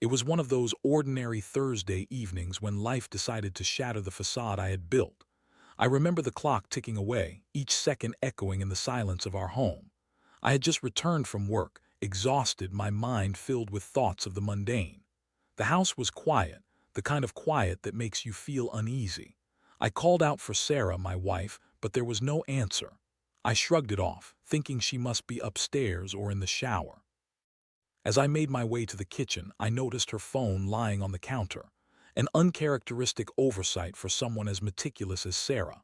It was one of those ordinary Thursday evenings when life decided to shatter the facade I had built. I remember the clock ticking away, each second echoing in the silence of our home. I had just returned from work, exhausted, my mind filled with thoughts of the mundane. The house was quiet, the kind of quiet that makes you feel uneasy. I called out for Sarah, my wife, but there was no answer. I shrugged it off, thinking she must be upstairs or in the shower. As I made my way to the kitchen, I noticed her phone lying on the counter, an uncharacteristic oversight for someone as meticulous as Sarah.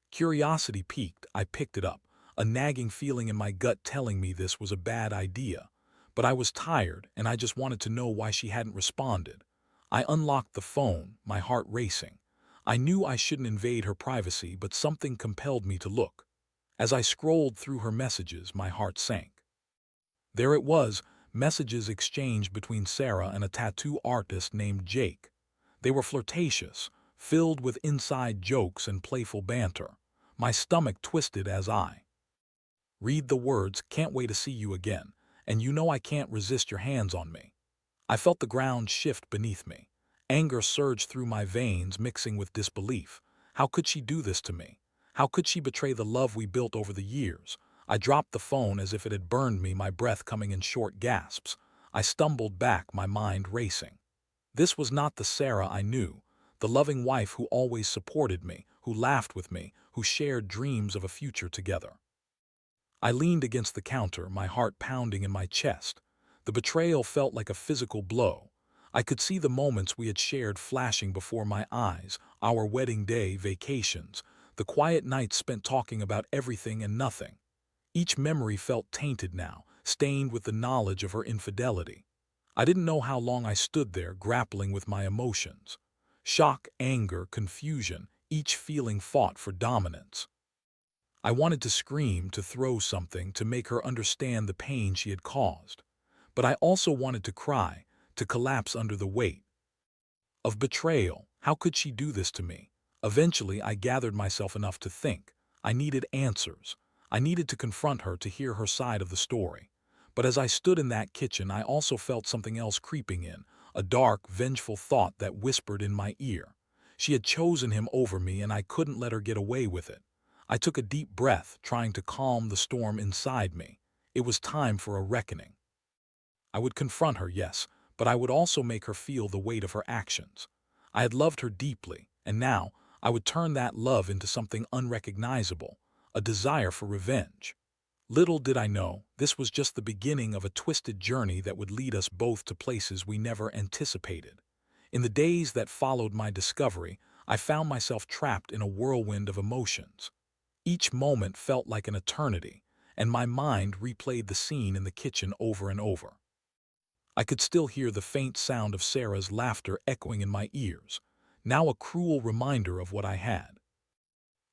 Curiosity piqued, I picked it up, a nagging feeling in my gut telling me this was a bad idea. But I was tired, and I just wanted to know why she hadn't responded. I unlocked the phone, my heart racing. I knew I shouldn't invade her privacy, but something compelled me to look. As I scrolled through her messages, my heart sank. There it was, messages exchanged between Sarah and a tattoo artist named Jake. They were flirtatious, filled with inside jokes and playful banter. My stomach twisted as I read the words, "Can't wait to see you again, and you know I can't resist your hands on me." I felt the ground shift beneath me. Anger surged through my veins, mixing with disbelief. How could she do this to me? How could she betray the love we built over the years? I dropped the phone as if it had burned me, my breath coming in short gasps. I stumbled back, my mind racing. This was not the Sarah I knew, the loving wife who always supported me, who laughed with me, who shared dreams of a future together. I leaned against the counter, my heart pounding in my chest. The betrayal felt like a physical blow. I could see the moments we had shared flashing before my eyes, our wedding day, vacations, the quiet nights spent talking about everything and nothing. Each memory felt tainted now, stained with the knowledge of her infidelity. I didn't know how long I stood there, grappling with my emotions. Shock, anger, confusion, each feeling fought for dominance. I wanted to scream, to throw something, to make her understand the pain she had caused. But I also wanted to cry, to collapse under the weight of betrayal. How could she do this to me? Eventually, I gathered myself enough to think. I needed answers. I needed to confront her, to hear her side of the story. But as I stood in that kitchen, I also felt something else creeping in, a dark, vengeful thought that whispered in my ear. She had chosen him over me, and I couldn't let her get away with it. I took a deep breath, trying to calm the storm inside me. It was time for a reckoning. I would confront her, yes, but I would also make her feel the weight of her actions. I had loved her deeply, and now I would turn that love into something unrecognizable, a desire for revenge. Little did I know, this was just the beginning of a twisted journey that would lead us both to places we never anticipated. In the days that followed my discovery, I found myself trapped in a whirlwind of emotions. Each moment felt like an eternity, and my mind replayed the scene in the kitchen over and over. I could still hear the faint sound of Sarah's laughter echoing in my ears, now a cruel reminder of what I had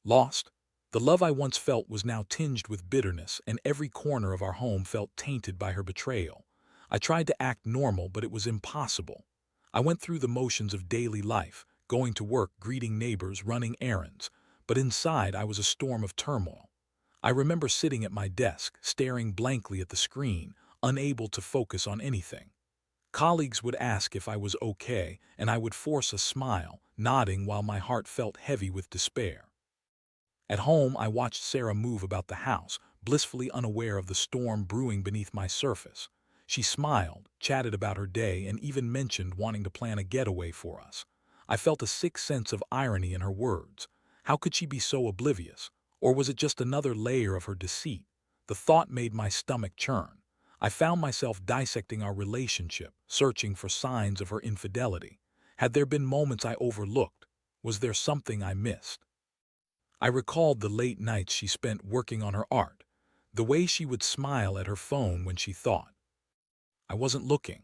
lost. The love I once felt was now tinged with bitterness, and every corner of our home felt tainted by her betrayal. I tried to act normal, but it was impossible. I went through the motions of daily life, going to work, greeting neighbors, running errands, but inside I was a storm of turmoil. I remember sitting at my desk, staring blankly at the screen, unable to focus on anything. Colleagues would ask if I was okay, and I would force a smile, nodding while my heart felt heavy with despair. At home, I watched Sarah move about the house, blissfully unaware of the storm brewing beneath my surface. She smiled, chatted about her day, and even mentioned wanting to plan a getaway for us. I felt a sick sense of irony in her words. How could she be so oblivious? Or was it just another layer of her deceit? The thought made my stomach churn. I found myself dissecting our relationship, searching for signs of her infidelity. Had there been moments I overlooked? Was there something I missed? I recalled the late nights she spent working on her art, the way she would smile at her phone when she thought I wasn't looking.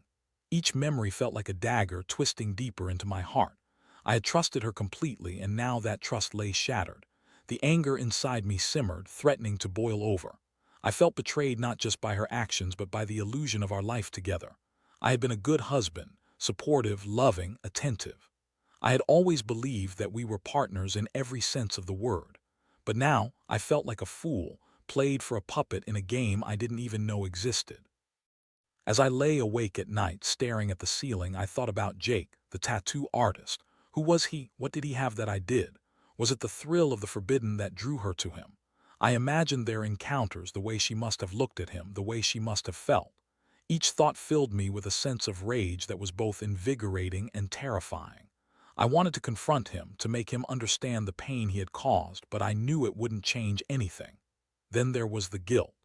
Each memory felt like a dagger twisting deeper into my heart. I had trusted her completely, and now that trust lay shattered. The anger inside me simmered, threatening to boil over. I felt betrayed not just by her actions but by the illusion of our life together. I had been a good husband, supportive, loving, attentive. I had always believed that we were partners in every sense of the word. But now I felt like a fool, played for a puppet in a game I didn't even know existed. As I lay awake at night staring at the ceiling, I thought about Jake, the tattoo artist. Who was he? What did he have that I did? Was it the thrill of the forbidden that drew her to him? I imagined their encounters, the way she must have looked at him, the way she must have felt. Each thought filled me with a sense of rage that was both invigorating and terrifying. I wanted to confront him, to make him understand the pain he had caused, but I knew it wouldn't change anything. Then there was the guilt.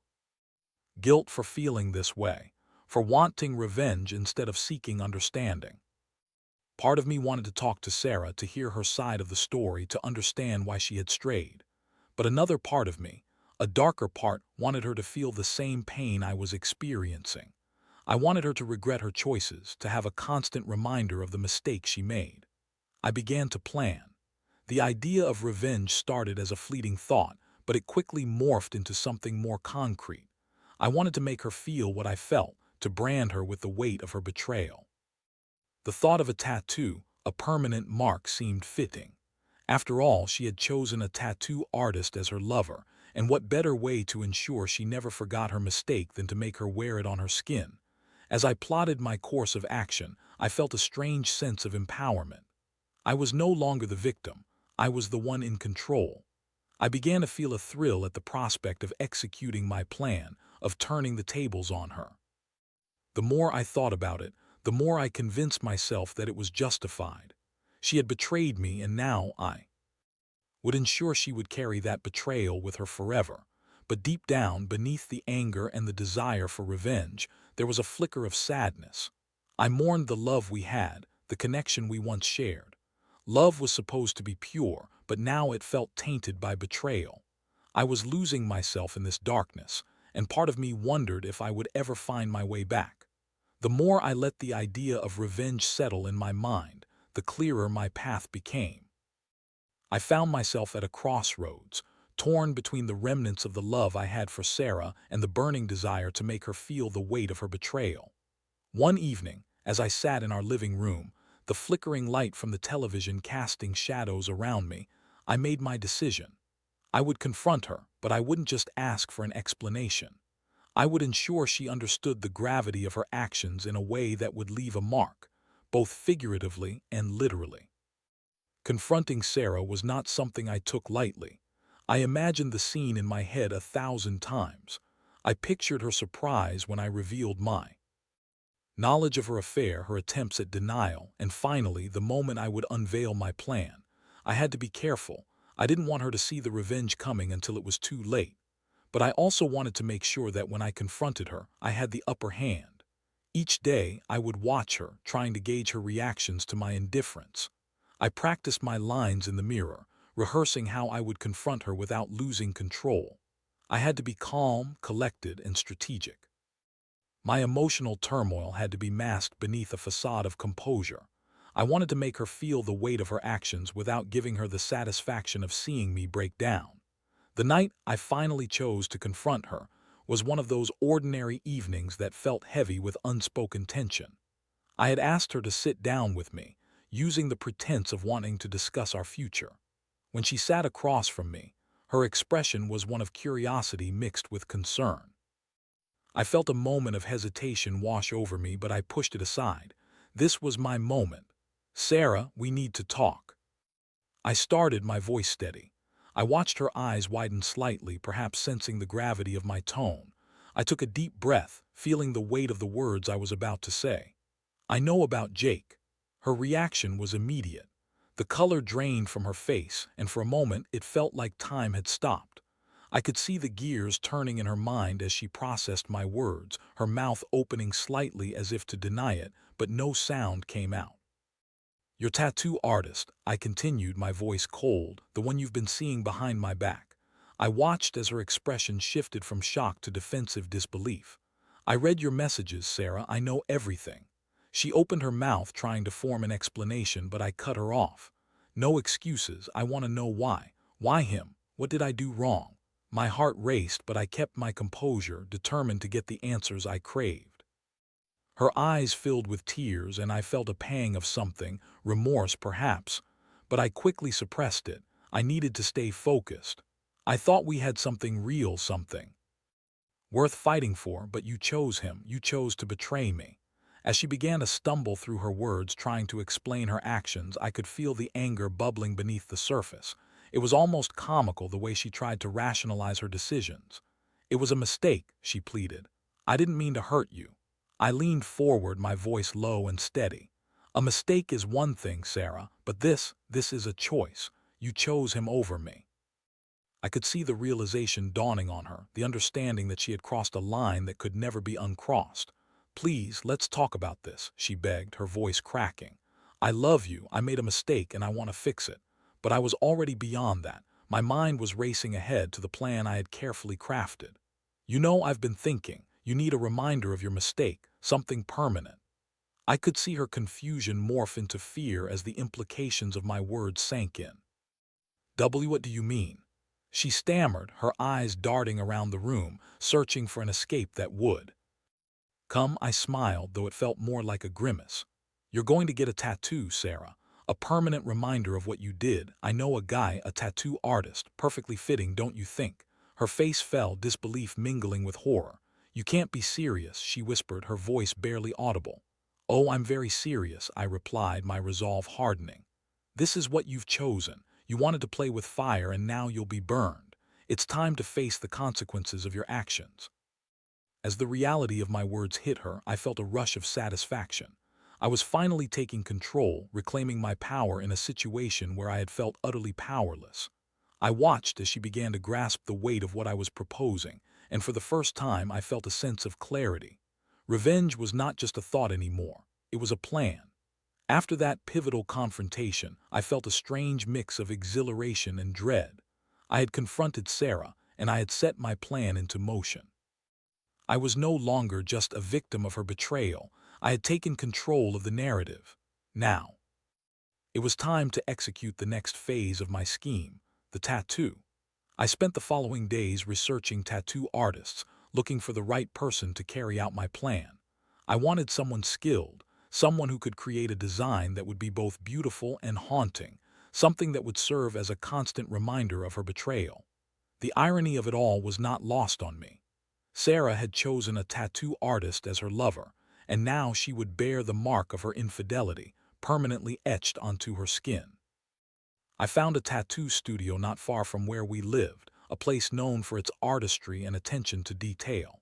Guilt for feeling this way, for wanting revenge instead of seeking understanding. Part of me wanted to talk to Sarah, to hear her side of the story, to understand why she had strayed. But another part of me, a darker part, wanted her to feel the same pain I was experiencing. I wanted her to regret her choices, to have a constant reminder of the mistakes she made. I began to plan. The idea of revenge started as a fleeting thought, but it quickly morphed into something more concrete. I wanted to make her feel what I felt, to brand her with the weight of her betrayal. The thought of a tattoo, a permanent mark, seemed fitting. After all, she had chosen a tattoo artist as her lover, and what better way to ensure she never forgot her mistake than to make her wear it on her skin? As I plotted my course of action, I felt a strange sense of empowerment. I was no longer the victim. I was the one in control. I began to feel a thrill at the prospect of executing my plan, of turning the tables on her. The more I thought about it, the more I convinced myself that it was justified. She had betrayed me, and now I would ensure she would carry that betrayal with her forever. But deep down, beneath the anger and the desire for revenge, there was a flicker of sadness. I mourned the love we had, the connection we once shared. Love was supposed to be pure, but now it felt tainted by betrayal. I was losing myself in this darkness, and part of me wondered if I would ever find my way back. The more I let the idea of revenge settle in my mind, the clearer my path became. I found myself at a crossroads, torn between the remnants of the love I had for Sarah and the burning desire to make her feel the weight of her betrayal. One evening, as I sat in our living room, the flickering light from the television casting shadows around me, I made my decision. I would confront her, but I wouldn't just ask for an explanation. I would ensure she understood the gravity of her actions in a way that would leave a mark, both figuratively and literally. Confronting Sarah was not something I took lightly. I imagined the scene in my head 1,000 times. I pictured her surprise when I revealed my knowledge of her affair, her attempts at denial, and finally, the moment I would unveil my plan. I had to be careful. I didn't want her to see the revenge coming until it was too late. But I also wanted to make sure that when I confronted her, I had the upper hand. Each day, I would watch her, trying to gauge her reactions to my indifference. I practiced my lines in the mirror, rehearsing how I would confront her without losing control. I had to be calm, collected, and strategic. My emotional turmoil had to be masked beneath a facade of composure. I wanted to make her feel the weight of her actions without giving her the satisfaction of seeing me break down. The night I finally chose to confront her was one of those ordinary evenings that felt heavy with unspoken tension. I had asked her to sit down with me, using the pretense of wanting to discuss our future. When she sat across from me, her expression was one of curiosity mixed with concern. I felt a moment of hesitation wash over me, but I pushed it aside. This was my moment. "Sarah, we need to talk." I started, my voice steady. I watched her eyes widen slightly, perhaps sensing the gravity of my tone. I took a deep breath, feeling the weight of the words I was about to say. "I know about Jake." Her reaction was immediate. The color drained from her face, and for a moment it felt like time had stopped. I could see the gears turning in her mind as she processed my words, her mouth opening slightly as if to deny it, but no sound came out. "Your tattoo artist," I continued, my voice cold, "the one you've been seeing behind my back." I watched as her expression shifted from shock to defensive disbelief. "I read your messages, Sarah. I know everything." She opened her mouth, trying to form an explanation, but I cut her off. "No excuses. I want to know why. Why him? What did I do wrong?" My heart raced, but I kept my composure, determined to get the answers I craved. Her eyes filled with tears, and I felt a pang of something, remorse perhaps, but I quickly suppressed it. I needed to stay focused. "I thought we had something real, something Worth fighting for, but you chose him. You chose to betray me. As she began to stumble through her words, trying to explain her actions, I could feel the anger bubbling beneath the surface. It was almost comical the way she tried to rationalize her decisions. It was a mistake, she pleaded. I didn't mean to hurt you. I leaned forward, my voice low and steady. A mistake is one thing, Sarah, but this is a choice. You chose him over me. I could see the realization dawning on her, the understanding that she had crossed a line that could never be uncrossed. Please, let's talk about this, she begged, her voice cracking. I love you, I made a mistake and I want to fix it. But I was already beyond that. My mind was racing ahead to the plan I had carefully crafted. You know, I've been thinking, you need a reminder of your mistake, something permanent. I could see her confusion morph into fear as the implications of my words sank in. What do you mean? She stammered, her eyes darting around the room, searching for an escape that would. Come, I smiled, though it felt more like a grimace. You're going to get a tattoo, Sarah. A permanent reminder of what you did. I know a guy, a tattoo artist, perfectly fitting, don't you think? Her face fell, disbelief mingling with horror. You can't be serious, she whispered, her voice barely audible. Oh, I'm very serious, I replied, my resolve hardening. This is what you've chosen. You wanted to play with fire and now you'll be burned. It's time to face the consequences of your actions. As the reality of my words hit her, I felt a rush of satisfaction. I was finally taking control, reclaiming my power in a situation where I had felt utterly powerless. I watched as she began to grasp the weight of what I was proposing, and for the first time I felt a sense of clarity. Revenge was not just a thought anymore, it was a plan. After that pivotal confrontation, I felt a strange mix of exhilaration and dread. I had confronted Sarah, and I had set my plan into motion. I was no longer just a victim of her betrayal. I had taken control of the narrative. Now, it was time to execute the next phase of my scheme, the tattoo. I spent the following days researching tattoo artists, looking for the right person to carry out my plan. I wanted someone skilled, someone who could create a design that would be both beautiful and haunting, something that would serve as a constant reminder of her betrayal. The irony of it all was not lost on me. Sarah had chosen a tattoo artist as her lover, and now she would bear the mark of her infidelity, permanently etched onto her skin. I found a tattoo studio not far from where we lived, a place known for its artistry and attention to detail.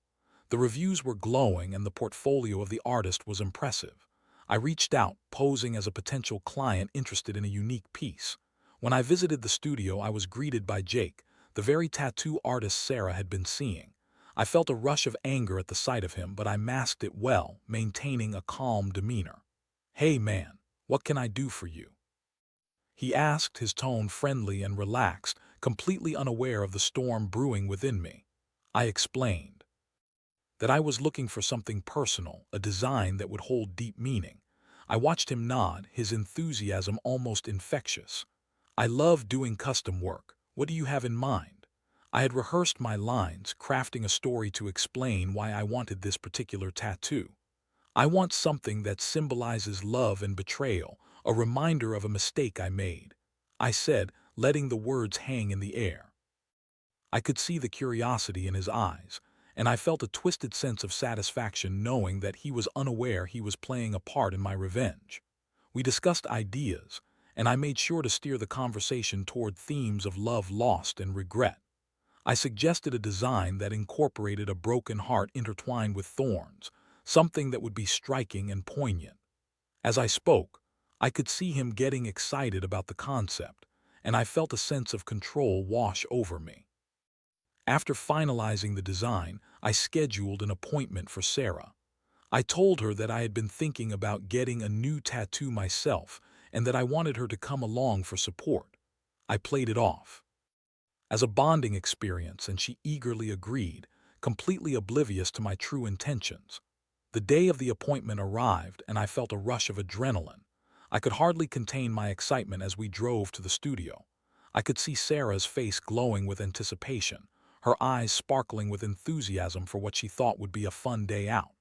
The reviews were glowing and the portfolio of the artist was impressive. I reached out, posing as a potential client interested in a unique piece. When I visited the studio, I was greeted by Jake, the very tattoo artist Sarah had been seeing. I felt a rush of anger at the sight of him, but I masked it well, maintaining a calm demeanor. Hey man, what can I do for you? He asked, his tone friendly and relaxed, completely unaware of the storm brewing within me. I explained that I was looking for something personal, a design that would hold deep meaning. I watched him nod, his enthusiasm almost infectious. I love doing custom work. What do you have in mind? I had rehearsed my lines, crafting a story to explain why I wanted this particular tattoo. I want something that symbolizes love and betrayal, a reminder of a mistake I made, I said, letting the words hang in the air. I could see the curiosity in his eyes, and I felt a twisted sense of satisfaction knowing that he was unaware he was playing a part in my revenge. We discussed ideas, and I made sure to steer the conversation toward themes of love lost and regret. I suggested a design that incorporated a broken heart intertwined with thorns, something that would be striking and poignant. As I spoke, I could see him getting excited about the concept, and I felt a sense of control wash over me. After finalizing the design, I scheduled an appointment for Sarah. I told her that I had been thinking about getting a new tattoo myself and that I wanted her to come along for support. I played it off as a bonding experience, and she eagerly agreed, completely oblivious to my true intentions. The day of the appointment arrived, and I felt a rush of adrenaline. I could hardly contain my excitement as we drove to the studio. I could see Sarah's face glowing with anticipation, her eyes sparkling with enthusiasm for what she thought would be a fun day out.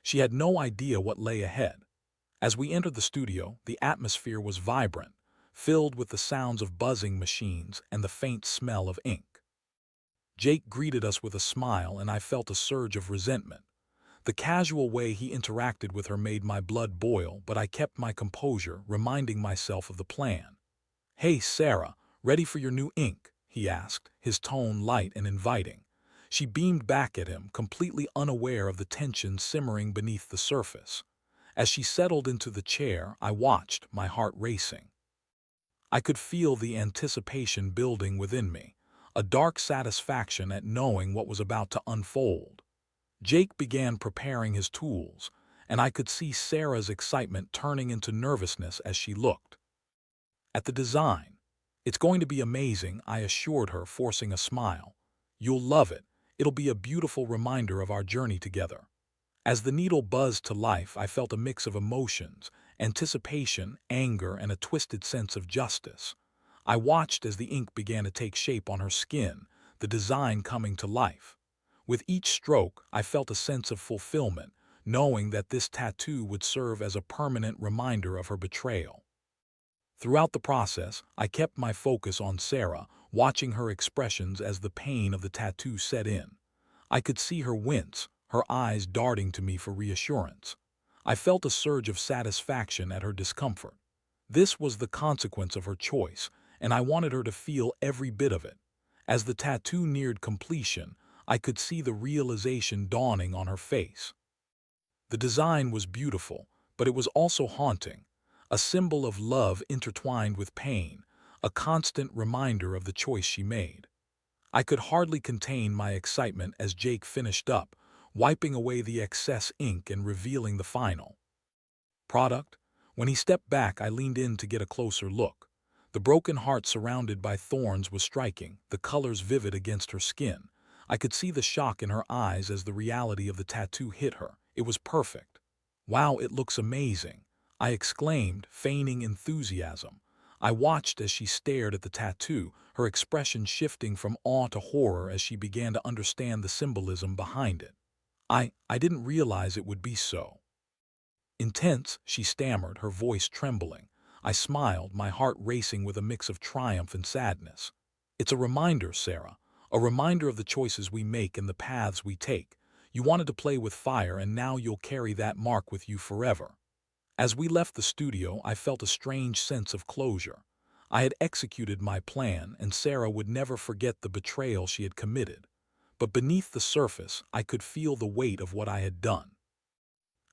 She had no idea what lay ahead. As we entered the studio, the atmosphere was vibrant, filled with the sounds of buzzing machines and the faint smell of ink. Jake greeted us with a smile, and I felt a surge of resentment. The casual way he interacted with her made my blood boil, but I kept my composure, reminding myself of the plan. "Hey, Sarah, ready for your new ink?" he asked, his tone light and inviting. She beamed back at him, completely unaware of the tension simmering beneath the surface. As she settled into the chair, I watched, my heart racing. I could feel the anticipation building within me, a dark satisfaction at knowing what was about to unfold. Jake began preparing his tools, and I could see Sarah's excitement turning into nervousness as she looked at the design. "It's going to be amazing," I assured her, forcing a smile. "You'll love it. It'll be a beautiful reminder of our journey together." As the needle buzzed to life, I felt a mix of emotions: anticipation, anger, and a twisted sense of justice. I watched as the ink began to take shape on her skin, the design coming to life. With each stroke, I felt a sense of fulfillment, knowing that this tattoo would serve as a permanent reminder of her betrayal. Throughout the process, I kept my focus on Sarah, watching her expressions as the pain of the tattoo set in. I could see her wince, her eyes darting to me for reassurance. I felt a surge of satisfaction at her discomfort. This was the consequence of her choice, and I wanted her to feel every bit of it. As the tattoo neared completion, I could see the realization dawning on her face. The design was beautiful, but it was also haunting, a symbol of love intertwined with pain, a constant reminder of the choice she made. I could hardly contain my excitement as Jake finished up, wiping away the excess ink and revealing the final product. When he stepped back, I leaned in to get a closer look. The broken heart surrounded by thorns was striking, the colors vivid against her skin. I could see the shock in her eyes as the reality of the tattoo hit her. It was perfect. "Wow, it looks amazing," I exclaimed, feigning enthusiasm. I watched as she stared at the tattoo, her expression shifting from awe to horror as she began to understand the symbolism behind it. I didn't realize it would be so intense," she stammered, her voice trembling. I smiled, my heart racing with a mix of triumph and sadness. "It's a reminder, Sarah, a reminder of the choices we make and the paths we take. You wanted to play with fire, and now you'll carry that mark with you forever." As we left the studio, I felt a strange sense of closure. I had executed my plan, and Sarah would never forget the betrayal she had committed. But beneath the surface, I could feel the weight of what I had done.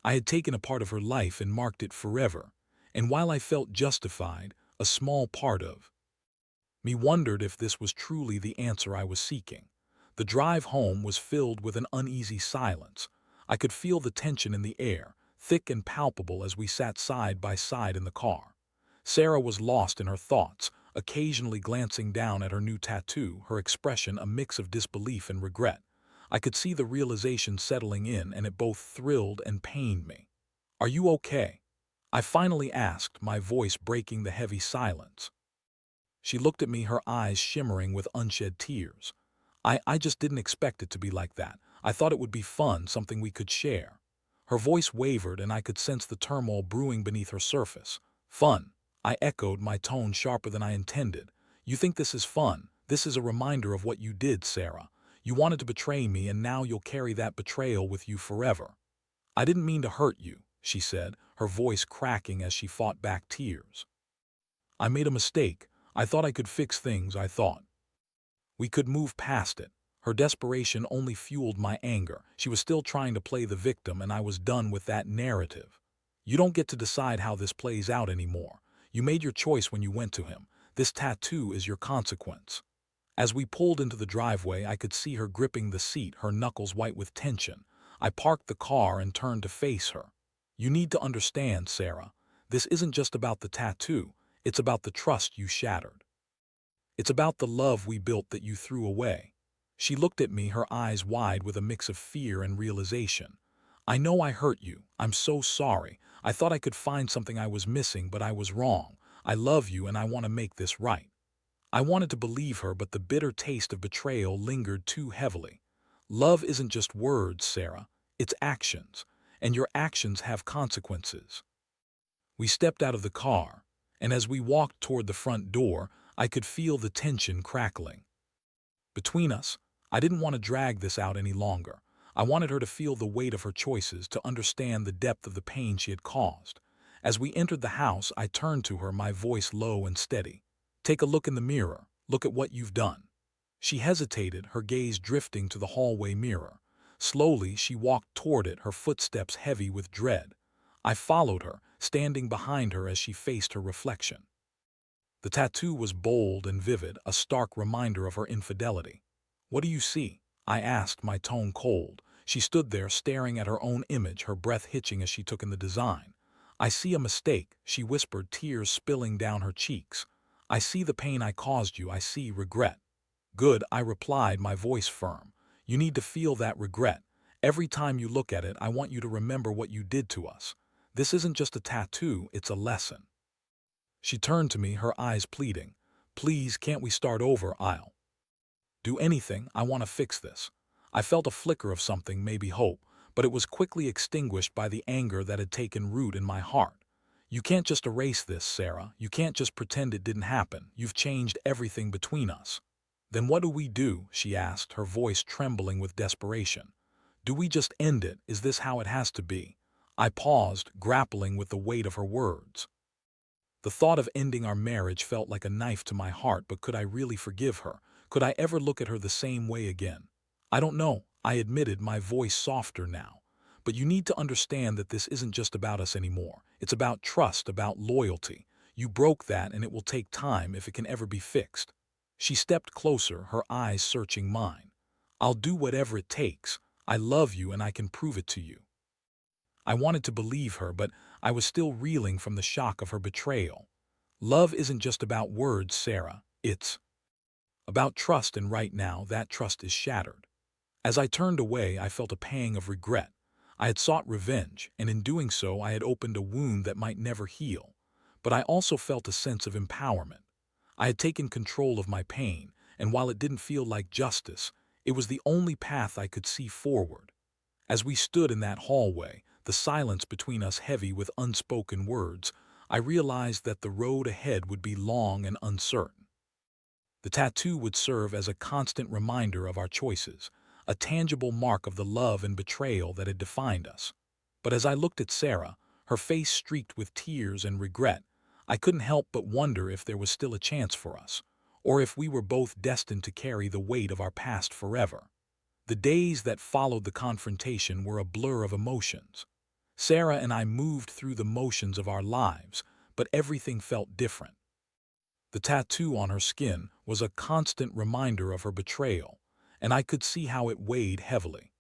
I had taken a part of her life and marked it forever, and while I felt justified, a small part of me wondered if this was truly the answer I was seeking. The drive home was filled with an uneasy silence. I could feel the tension in the air, thick and palpable as we sat side by side in the car. Sarah was lost in her thoughts, occasionally glancing down at her new tattoo, her expression a mix of disbelief and regret. I could see the realization settling in, and it both thrilled and pained me. "Are you okay?" I finally asked, my voice breaking the heavy silence. She looked at me, her eyes shimmering with unshed tears. I just didn't expect it to be like that. I thought it would be fun, something we could share." Her voice wavered, and I could sense the turmoil brewing beneath her surface. "Fun," I echoed, my tone sharper than I intended. "You think this is fun? This is a reminder of what you did, Sarah. You wanted to betray me, and now you'll carry that betrayal with you forever." "I didn't mean to hurt you," she said, her voice cracking as she fought back tears. "I made a mistake. I thought I could fix things. I thought we could move past it." Her desperation only fueled my anger. She was still trying to play the victim, and I was done with that narrative. "You don't get to decide how this plays out anymore. You made your choice when you went to him. This tattoo is your consequence." As we pulled into the driveway, I could see her gripping the seat, her knuckles white with tension. I parked the car and turned to face her. "You need to understand, Sarah. This isn't just about the tattoo. It's about the trust you shattered. It's about the love we built that you threw away." She looked at me, her eyes wide with a mix of fear and realization. "I know I hurt you. I'm so sorry. I thought I could find something I was missing, but I was wrong. I love you, and I want to make this right." I wanted to believe her, but the bitter taste of betrayal lingered too heavily. "Love isn't just words, Sarah. It's actions, and your actions have consequences." We stepped out of the car, and as we walked toward the front door, I could feel the tension crackling between us. I didn't want to drag this out any longer. I wanted her to feel the weight of her choices, to understand the depth of the pain she had caused. As we entered the house, I turned to her, my voice low and steady. "Take a look in the mirror. Look at what you've done." She hesitated, her gaze drifting to the hallway mirror. Slowly, she walked toward it, her footsteps heavy with dread. I followed her, standing behind her as she faced her reflection. The tattoo was bold and vivid, a stark reminder of her infidelity. "What do you see?" I asked, my tone cold. She stood there, staring at her own image, her breath hitching as she took in the design. "I see a mistake," she whispered, tears spilling down her cheeks. "I see the pain I caused you. I see regret." "Good," I replied, my voice firm. "You need to feel that regret. Every time you look at it, I want you to remember what you did to us. This isn't just a tattoo, it's a lesson." She turned to me, her eyes pleading. "Please, can't we start over? I'll do anything. I want to fix this." I felt a flicker of something, maybe hope, but it was quickly extinguished by the anger that had taken root in my heart. "You can't just erase this, Sarah. You can't just pretend it didn't happen. You've changed everything between us." "Then what do we do?" she asked, her voice trembling with desperation. "Do we just end it? Is this how it has to be?" I paused, grappling with the weight of her words. The thought of ending our marriage felt like a knife to my heart, but could I really forgive her? Could I ever look at her the same way again? "I don't know," I admitted, my voice softer now. "But you need to understand that this isn't just about us anymore. It's about trust, about loyalty. You broke that, and it will take time if it can ever be fixed." She stepped closer, her eyes searching mine. "I'll do whatever it takes. I love you, and I can prove it to you." I wanted to believe her, but I was still reeling from the shock of her betrayal. "Love isn't just about words, Sarah. It's about trust, and right now that trust is shattered." As I turned away, I felt a pang of regret. I had sought revenge, and in doing so I had opened a wound that might never heal. But I also felt a sense of empowerment. I had taken control of my pain, and while it didn't feel like justice, it was the only path I could see forward. As we stood in that hallway, the silence between us heavy with unspoken words, I realized that the road ahead would be long and uncertain. The tattoo would serve as a constant reminder of our choices, a tangible mark of the love and betrayal that had defined us. But as I looked at Sarah, her face streaked with tears and regret, I couldn't help but wonder if there was still a chance for us, or if we were both destined to carry the weight of our past forever. The days that followed the confrontation were a blur of emotions. Sarah and I moved through the motions of our lives, but everything felt different. The tattoo on her skin was a constant reminder of her betrayal, and I could see how it weighed heavily.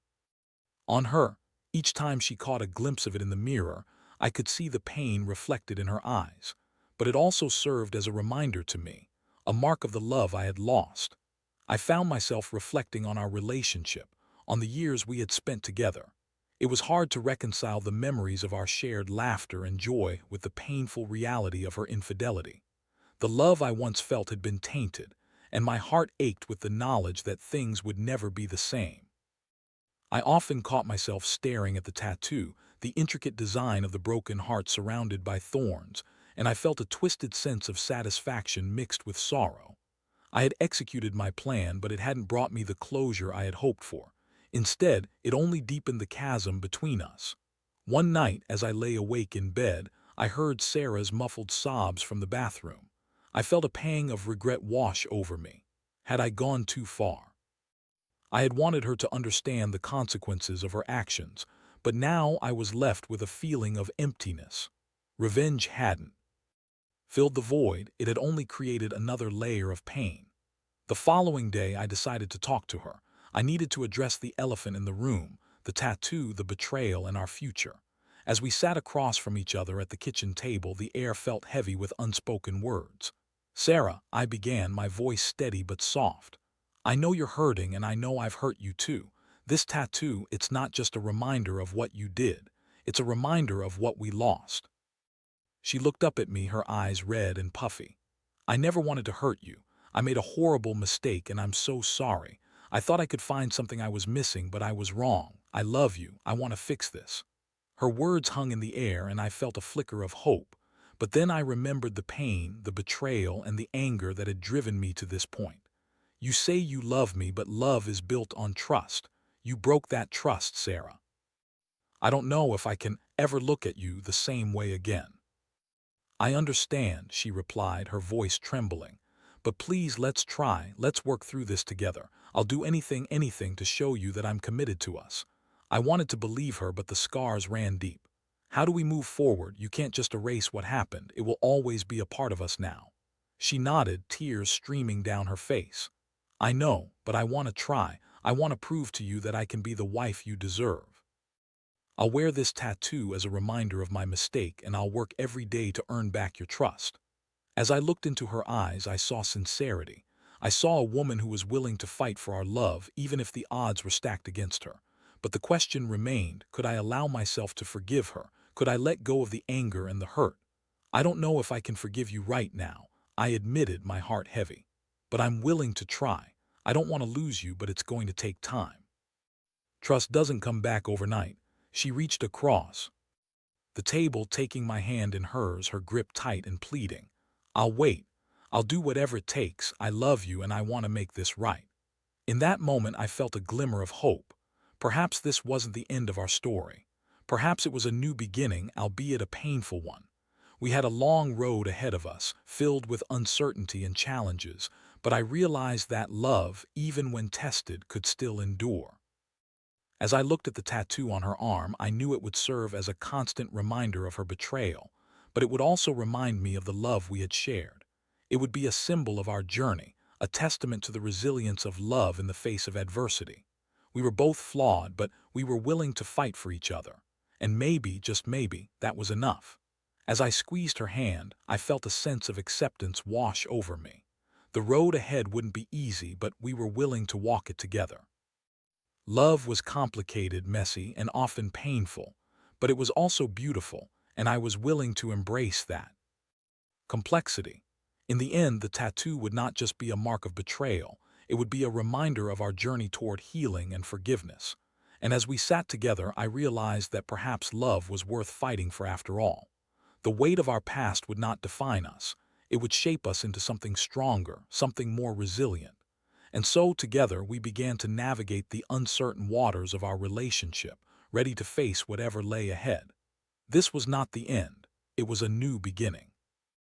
On her, each time she caught a glimpse of it in the mirror, I could see the pain reflected in her eyes, but it also served as a reminder to me, a mark of the love I had lost. I found myself reflecting on our relationship, on the years we had spent together. It was hard to reconcile the memories of our shared laughter and joy with the painful reality of her infidelity. The love I once felt had been tainted, and my heart ached with the knowledge that things would never be the same. I often caught myself staring at the tattoo, the intricate design of the broken heart surrounded by thorns, and I felt a twisted sense of satisfaction mixed with sorrow. I had executed my plan, but it hadn't brought me the closure I had hoped for. Instead, it only deepened the chasm between us. One night, as I lay awake in bed, I heard Sarah's muffled sobs from the bathroom. I felt a pang of regret wash over me. Had I gone too far? I had wanted her to understand the consequences of her actions, but now I was left with a feeling of emptiness. Revenge hadn't filled the void, it had only created another layer of pain. The following day, I decided to talk to her. I needed to address the elephant in the room, the tattoo, the betrayal, and our future. As we sat across from each other at the kitchen table, the air felt heavy with unspoken words. "Sarah," I began, my voice steady but soft. "I know you're hurting, and I know I've hurt you too. This tattoo, it's not just a reminder of what you did. It's a reminder of what we lost." She looked up at me, her eyes red and puffy. "I never wanted to hurt you. I made a horrible mistake, and I'm so sorry. I thought I could find something I was missing, but I was wrong. I love you. I want to fix this." Her words hung in the air, and I felt a flicker of hope. But then I remembered the pain, the betrayal, and the anger that had driven me to this point. You say you love me, but love is built on trust. You broke that trust, Sarah. I don't know if I can ever look at you the same way again." "I understand," she replied, her voice trembling. "But please, let's try. Let's work through this together. I'll do anything to show you that I'm committed to us." I wanted to believe her, but the scars ran deep. "How do we move forward? You can't just erase what happened. It will always be a part of us now." She nodded, tears streaming down her face. "I know, but I want to try. I want to prove to you that I can be the wife you deserve. I'll wear this tattoo as a reminder of my mistake, and I'll work every day to earn back your trust." As I looked into her eyes, I saw sincerity. I saw a woman who was willing to fight for our love, even if the odds were stacked against her. But the question remained, could I allow myself to forgive her? Could I let go of the anger and the hurt? "I don't know if I can forgive you right now," I admitted, my heart heavy. "But I'm willing to try. I don't want to lose you, but it's going to take time." Trust doesn't come back overnight. She reached across the table, taking my hand in hers, her grip tight and pleading. "I'll wait. I'll do whatever it takes. I love you and I want to make this right." In that moment, I felt a glimmer of hope. Perhaps this wasn't the end of our story. Perhaps it was a new beginning, albeit a painful one. We had a long road ahead of us, filled with uncertainty and challenges, but I realized that love, even when tested, could still endure. As I looked at the tattoo on her arm, I knew it would serve as a constant reminder of her betrayal, but it would also remind me of the love we had shared. It would be a symbol of our journey, a testament to the resilience of love in the face of adversity. We were both flawed, but we were willing to fight for each other. And maybe, just maybe, that was enough. As I squeezed her hand, I felt a sense of acceptance wash over me. The road ahead wouldn't be easy, but we were willing to walk it together. Love was complicated, messy, and often painful, but it was also beautiful, and I was willing to embrace that complexity. In the end, the tattoo would not just be a mark of betrayal, it would be a reminder of our journey toward healing and forgiveness. And as we sat together, I realized that perhaps love was worth fighting for after all. The weight of our past would not define us. It would shape us into something stronger, something more resilient. And so, together, we began to navigate the uncertain waters of our relationship, ready to face whatever lay ahead. This was not the end. It was a new beginning.